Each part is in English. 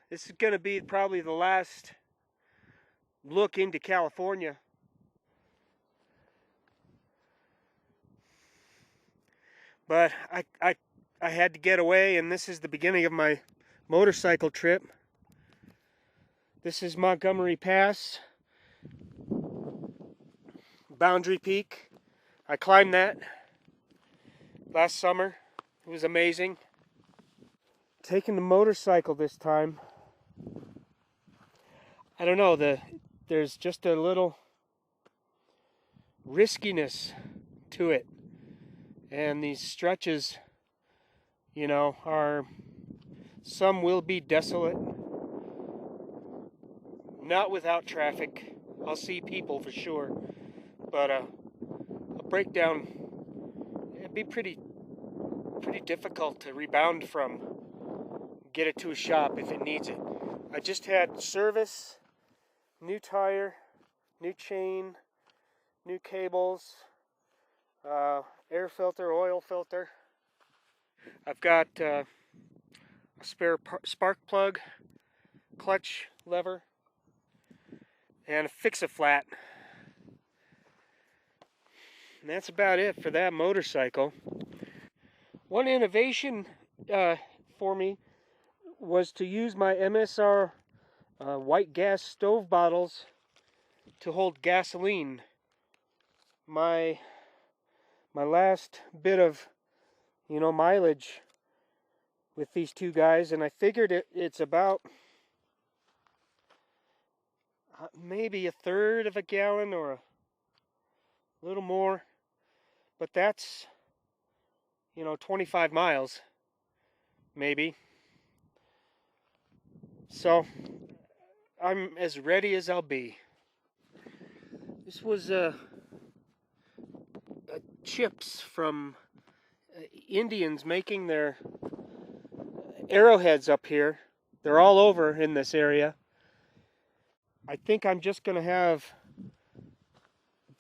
This is going to be probably the last look into California. But I had to get away, and this is the beginning of my motorcycle trip. This is Montgomery Pass, Boundary Peak. I climbed that last summer. It was amazing. Taking the motorcycle this time, I don't know, there's just a little riskiness to it. And these stretches, some will be desolate, not without traffic. I'll see people for sure, but a breakdown, it'd be pretty difficult to rebound from. Get it to a shop if it needs it. I just had service, new tire, new chain, new cables, air filter, oil filter. I've got a spare spark plug, clutch lever, and a fix-a-flat. And that's about it for that motorcycle. One innovation for me was to use my MSR white gas stove bottles to hold gasoline. My last bit of mileage with these two guys, and I figured it's about maybe a third of a gallon or a little more, but that's 25 miles maybe. So I'm as ready as I'll be. This was chips from Indians making their arrowheads up here. They're all over in this area. I think I'm just going to have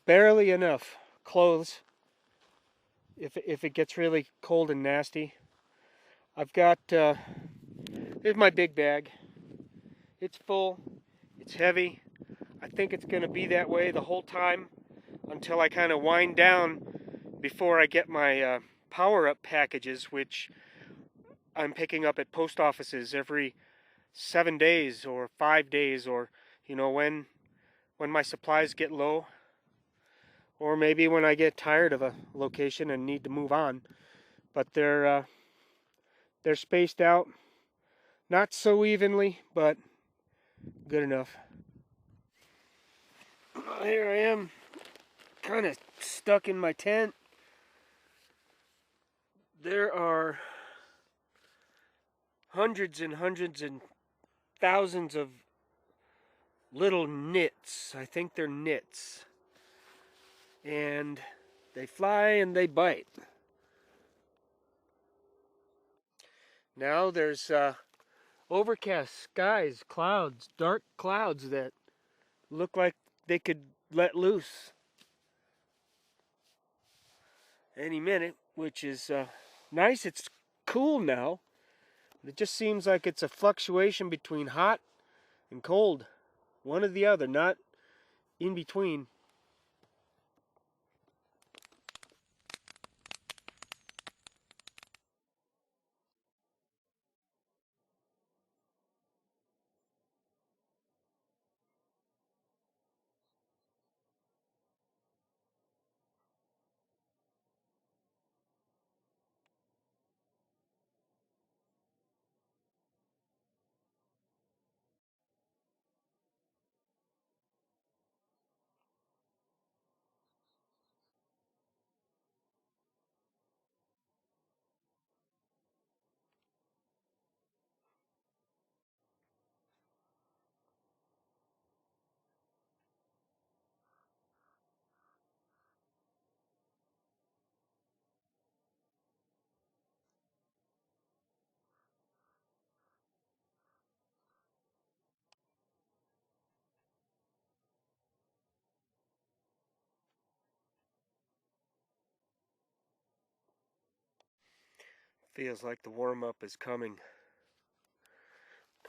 barely enough clothes if it gets really cold and nasty. I've got, here's my big bag. It's full, it's heavy. I think it's going to be that way the whole time until I kind of wind down before I get my power-up packages, which I'm picking up at post offices every 7 days or 5 days, or when my supplies get low, or maybe when I get tired of a location and need to move on. But they're spaced out, not so evenly, but good enough. Here I am, kind of stuck in my tent. There are hundreds and hundreds and thousands of little nits. I think they're nits. And they fly and they bite. Now there's overcast skies, clouds, dark clouds that look like they could let loose any minute, which is nice. It's cool now. It just seems like it's a fluctuation between hot and cold. One or the other, not in between. Feels like the warm-up is coming.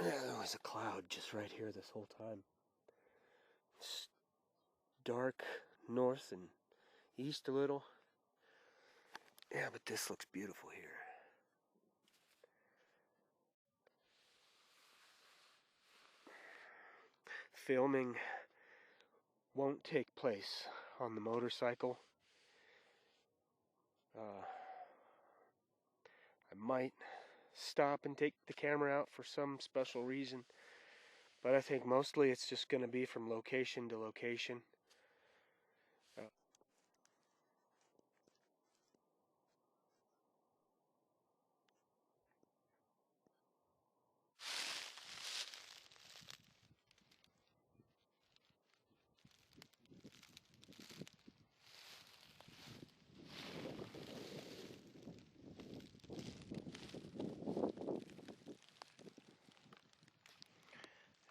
There was a cloud just right here this whole time. It's dark north and east a little. Yeah, but this looks beautiful here. Filming won't take place on the motorcycle. I might stop and take the camera out for some special reason, but I think mostly it's just going to be from location to location.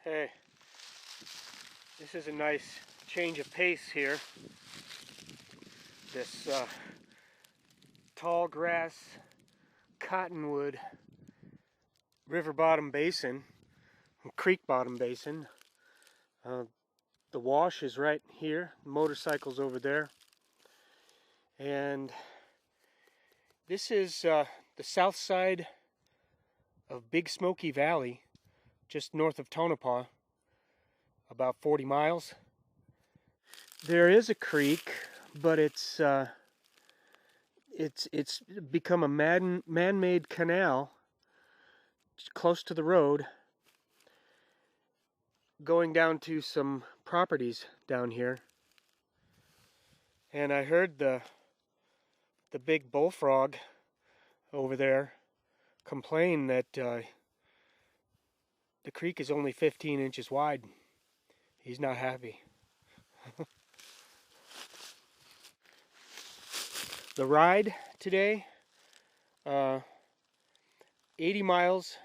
Hey, this is a nice change of pace here. This tall grass, cottonwood, river bottom basin, creek bottom basin. The wash is right here, the motorcycle's over there. And this is the south side of Big Smoky Valley, just north of Tonopah, about 40 miles. There is a creek, but it's become a man-made canal close to the road, going down to some properties down here. And I heard the big bullfrog over there complain that the creek is only 15 inches wide. He's not happy. The ride today, 80 miles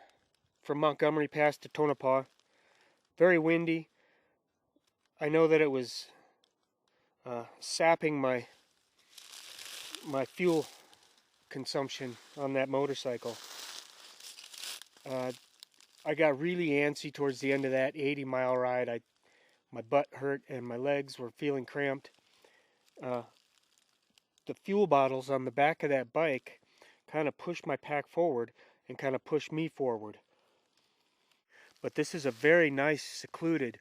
from Montgomery Pass to Tonopah. Very windy. I know that it was sapping my fuel consumption on that motorcycle. I got really antsy towards the end of that 80-mile ride. My butt hurt and my legs were feeling cramped. The fuel bottles on the back of that bike kind of pushed my pack forward and kind of pushed me forward. But this is a very nice, secluded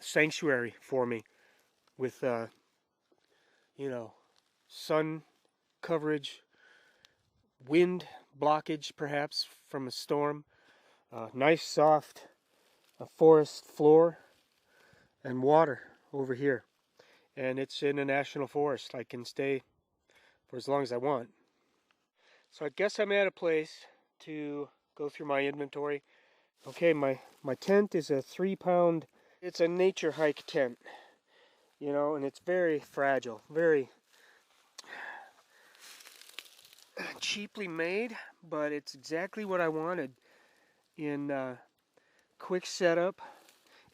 sanctuary for me, with sun coverage, wind blockage perhaps from a storm, nice soft forest floor, and water over here. And it's in a national forest. I can stay for as long as I want. So I guess I'm at a place to go through my inventory. Okay, my tent is a 3-pound, it's a nature hike tent, and it's very fragile, very cheaply made, but it's exactly what I wanted in quick setup.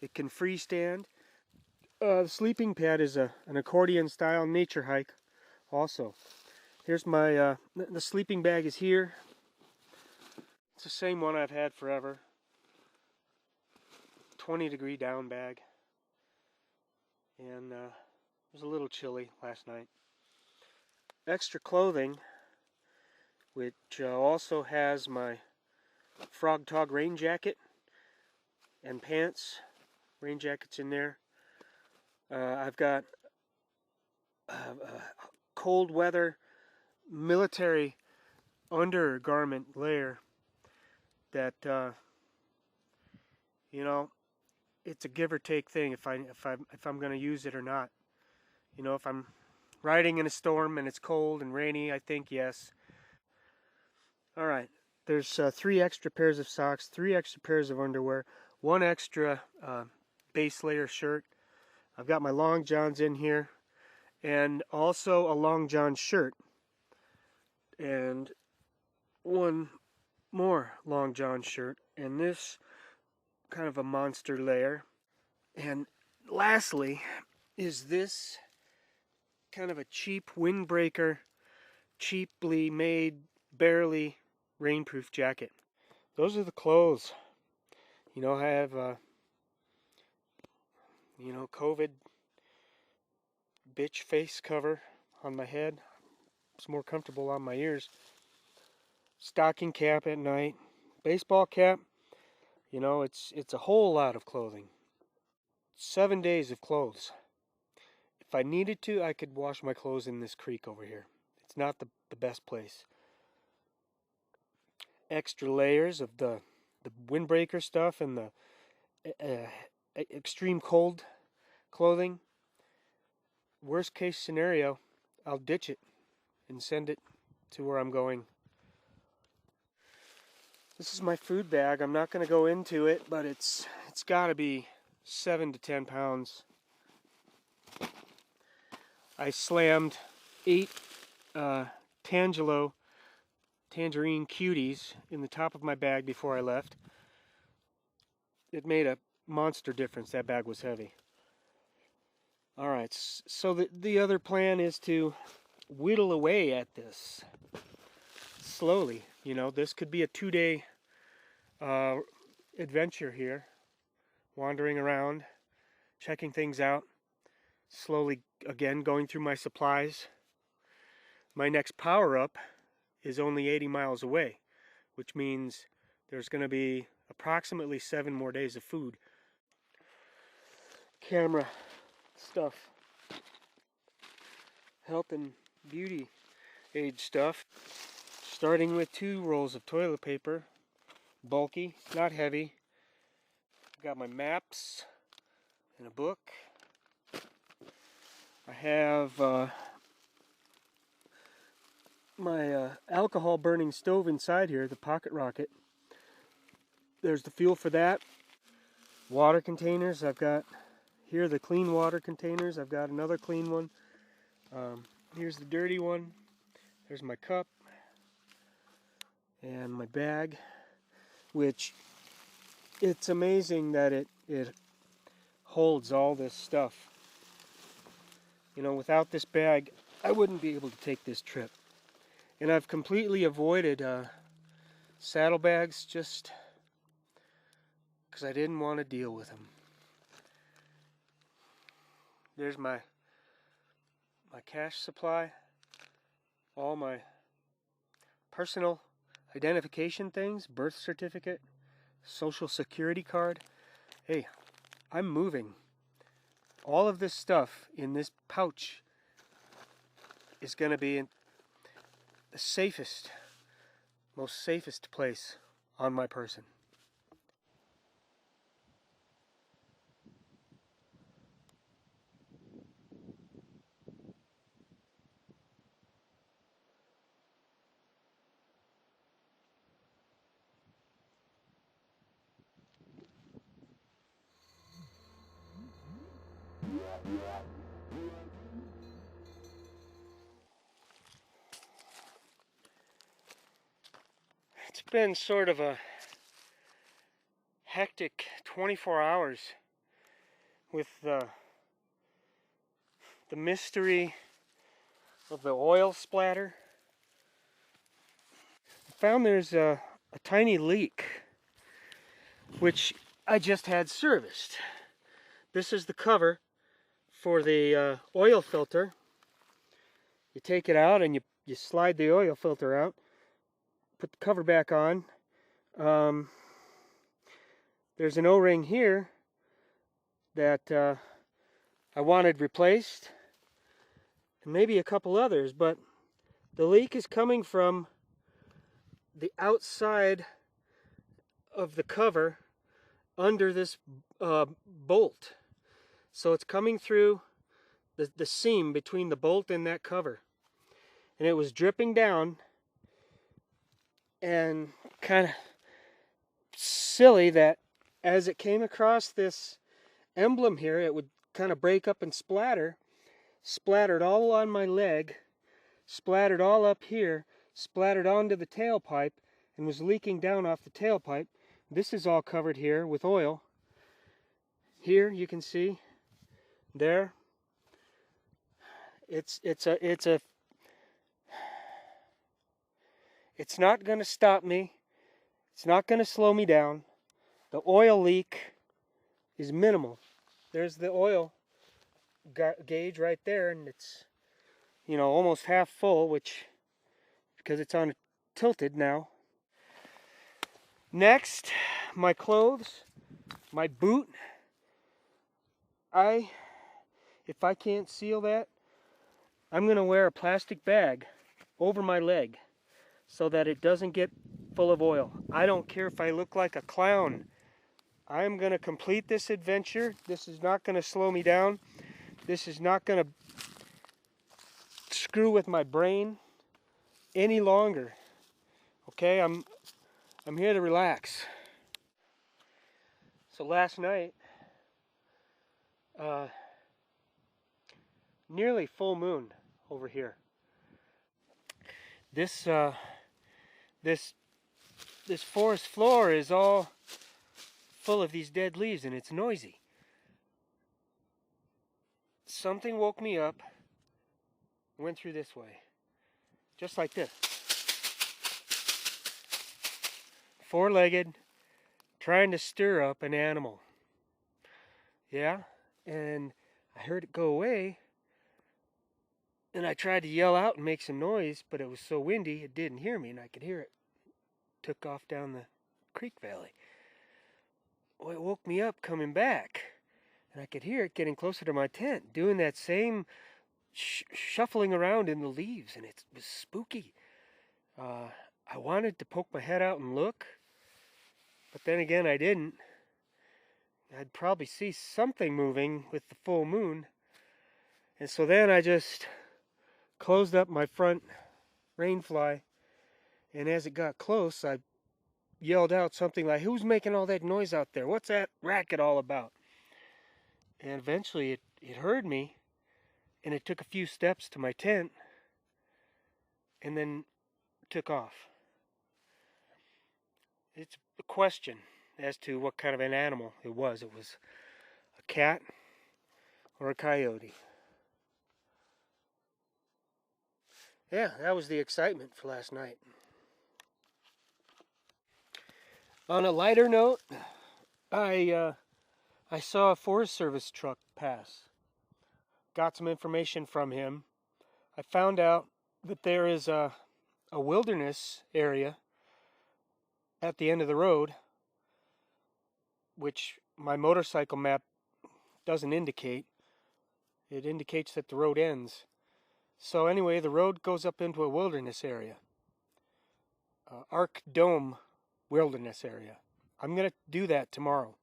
It can freestand. The sleeping pad is an accordion style nature hike also. Here's my, the sleeping bag is here. It's the same one I've had forever. 20-degree down bag. And it was a little chilly last night. Extra clothing, which also has my Frog Tog rain jacket and pants. Rain jacket's in there. I've got a cold weather military undergarment layer that it's a give or take thing if I'm going to use it or not. If I'm riding in a storm and it's cold and rainy, I think yes. All right, there's 3 extra pairs of socks, 3 extra pairs of underwear, 1 extra base layer shirt. I've got my long johns in here, and also a long john shirt, and 1 more long john shirt, and this kind of a monster layer. And lastly is this kind of a cheap windbreaker, cheaply made, barely rainproof jacket. Those are the clothes. You know, I have, COVID bitch face cover on my head. It's more comfortable on my ears. Stocking cap at night. Baseball cap. You know, it's a whole lot of clothing. 7 days of clothes. If I needed to, I could wash my clothes in this creek over here. It's not the best place. Extra layers of the windbreaker stuff and the extreme cold clothing. Worst case scenario, I'll ditch it and send it to where I'm going. This is my food bag. I'm not going to go into it, but it's got to be 7 to 10 pounds. I slammed 8 Tangerine Cuties in the top of my bag before I left. It made a monster difference. That bag was heavy. Alright, so the other plan is to whittle away at this slowly. You know, this could be a 2-day adventure here. Wandering around, checking things out. Slowly, again, going through my supplies. My next power-up is only 80 miles away, which means there's going to be approximately 7 more days of food. Camera stuff. Health and beauty aid stuff. Starting with 2 rolls of toilet paper. Bulky, not heavy. Got my maps and a book. I have my alcohol burning stove inside here, the Pocket Rocket. There's the fuel for that. Water containers. I've got here the clean water containers. I've got another clean one. Here's the dirty one. There's my cup and my bag, which it's amazing that it holds all this stuff. You know, without this bag, I wouldn't be able to take this trip. And I've completely avoided saddlebags just because I didn't want to deal with them. There's my cash supply, all my personal identification things, birth certificate, social security card. Hey, I'm moving. All of this stuff in this pouch is going to be in the most safest place on my person. It's been sort of a hectic 24 hours with the mystery of the oil splatter. I found there's a tiny leak which I just had serviced. This is the cover for the oil filter. You take it out and you slide the oil filter out, put the cover back on. There's an O-ring here that I wanted replaced, and maybe a couple others, but the leak is coming from the outside of the cover under this bolt. So it's coming through the seam between the bolt and that cover. And it was dripping down, and kind of silly that as it came across this emblem here, it would kind of break up and splattered all on my leg, splattered all up here, splattered onto the tailpipe, and was leaking down off the tailpipe. This is all covered here with oil. Here you can see, there, it's not going to stop me. It's not going to slow me down. The oil leak is minimal. There's the oil gauge right there, and it's, you know, almost half full, which, because it's on tilted now. Next, my clothes, my boot. If I can't seal that, I'm going to wear a plastic bag over my leg so that it doesn't get full of oil. I don't care if I look like a clown. I'm going to complete this adventure. This is not going to slow me down. This is not going to screw with my brain any longer. Okay, I'm here to relax. So last night, nearly full moon over here. This this forest floor is all full of these dead leaves, and it's noisy. Something woke me up, went through this way, just like this. Four-legged, trying to stir up an animal. Yeah, and I heard it go away, and I tried to yell out and make some noise, but it was so windy it didn't hear me, and I could hear it. Took off down the creek valley. Well, it woke me up coming back, and I could hear it getting closer to my tent, doing that same shuffling around in the leaves, and it was spooky. I wanted to poke my head out and look, but then again I didn't. I'd probably see something moving with the full moon, and so then I just closed up my front rainfly, and as it got close I yelled out something like, "Who's making all that noise out there? What's that racket all about?" And eventually it heard me, and it took a few steps to my tent, and then took off. It's a question as to what kind of an animal it was. It was a cat or a coyote. Yeah, that was the excitement for last night. On a lighter note, I saw a Forest Service truck pass. Got some information from him. I found out that there is a wilderness area at the end of the road, which my motorcycle map doesn't indicate. It indicates that the road ends. So anyway, the road goes up into a wilderness area. Arc Dome Wilderness Area. I'm going to do that tomorrow.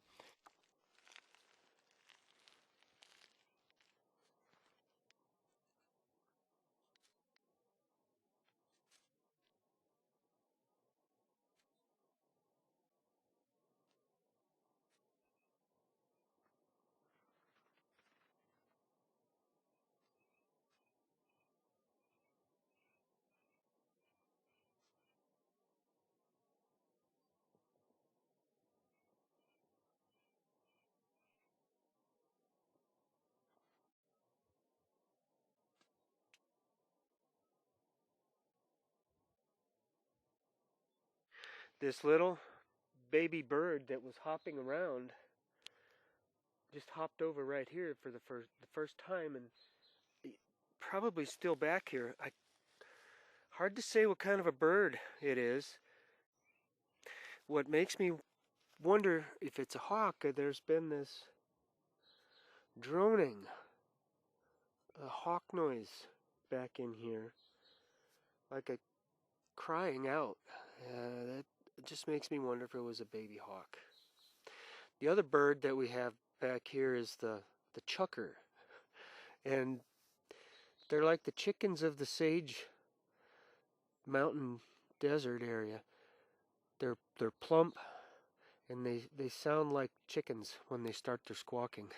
This little baby bird that was hopping around just hopped over right here for the first time, and probably still back here. Hard to say what kind of a bird it is. What makes me wonder if it's a hawk, there's been this droning, a hawk noise back in here, like a crying out. That just makes me wonder if it was a baby hawk. The other bird that we have back here is the chukar, and they're like the chickens of the Sage Mountain Desert area. They're plump, and they sound like chickens when they start their squawking.